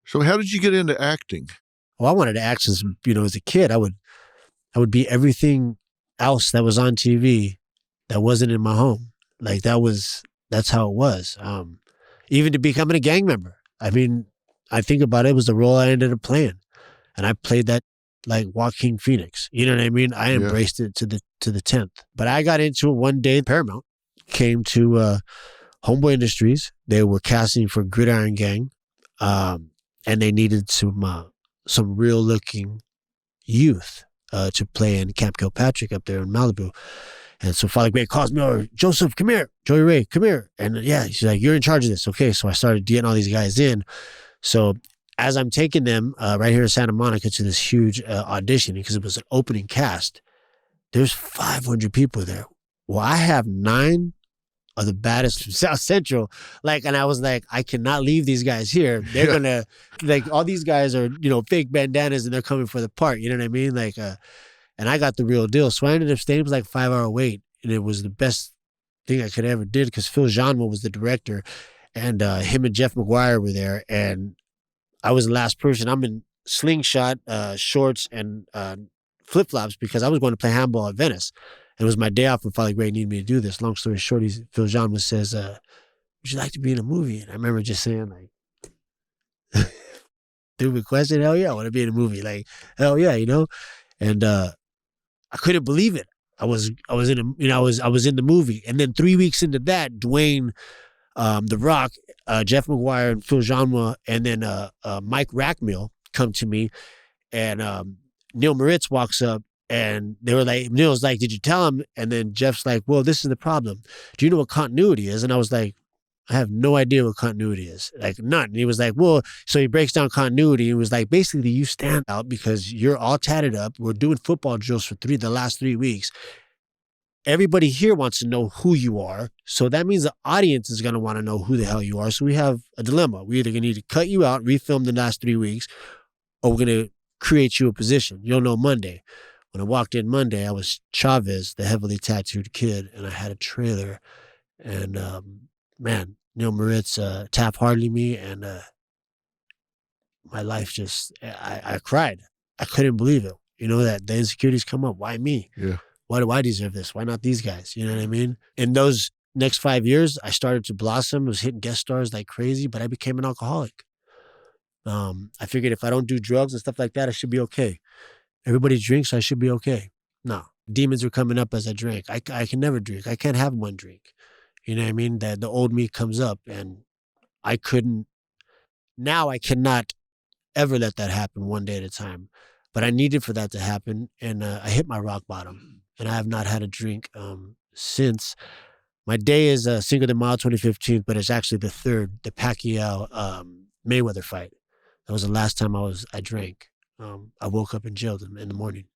So how did you get into acting? Well, I wanted to act since, as a kid. I would be everything else that was on TV that wasn't in my home. Like that's how it was. Even to becoming a gang member. I mean, I think about it was the role I ended up playing. And I played that like Joaquin Phoenix. You know what I mean? I embraced it to the 10th. But I got into it one day. Paramount came to Homeboy Industries. They were casting for Gridiron Gang. And they needed some real looking youth to play in Camp Kilpatrick up there in Malibu. And so Father Gray calls me over, Joseph, come here. Joey Ray, come here. And she's like, you're in charge of this. Okay. So I started getting all these guys in. So as I'm taking them right here in Santa Monica to this huge audition, because it was an opening cast, there's 500 people there. Well, I have 9 of the baddest from South Central. And I was like, I cannot leave these guys here. They're going to, all these guys are, fake bandanas and they're coming for the part. You know what I mean? And I got the real deal. So I ended up staying. It was like 5-hour wait. And it was the best thing I could ever did because Phil McGraw was the director and him and Jeff McGuire were there. And I was the last person. I'm in slingshot, shorts, and flip-flops because I was going to play handball at Venice. And it was my day off and Father Gray needed me to do this. Long story short, Phil McGraw says, would you like to be in a movie? And I remember just saying stupid question. Hell yeah, I want to be in a movie. Hell yeah, And I couldn't believe it. I was in the movie. And then 3 weeks into that, Dwayne, The Rock, Jeff McGuire and Phil McGraw, and then Mike Rackmill come to me, and Neil Moritz walks up, and they were like, Neil's like, did you tell him? And then Jeff's like, well, this is the problem. Do you know what continuity is? And I was like, I have no idea what continuity is. None. And he was like, well, so he breaks down continuity. And was like, basically, you stand out because you're all tatted up. We're doing football drills for the last 3 weeks. Everybody here wants to know who you are. So that means the audience is going to want to know who the hell you are. So we have a dilemma. We're either going to need to cut you out, refilm the last 3 weeks, or we're going to create you a position. You'll know Monday. When I walked in Monday, I was Chavez, the heavily tattooed kid, and I had a trailer. And man, Neil Moritz tapped-hardly me, and my life just, I cried. I couldn't believe it. That the insecurities come up. Why me? Yeah. Why do I deserve this? Why not these guys? You know what I mean? In those next 5 years, I started to blossom. I was hitting guest stars like crazy, but I became an alcoholic. I figured if I don't do drugs and stuff like that, I should be okay. Everybody drinks, I should be okay. No. Demons were coming up as I drank. I can never drink. I can't have one drink. You know what I mean? The old me comes up, and I cannot ever let that happen one day at a time. But I needed for that to happen, and I hit my rock bottom, and I have not had a drink since. My day is Cinco de Mayo 2015, but it's actually the 3rd, the Pacquiao Mayweather fight. That was the last time I drank. I woke up in jail in the morning.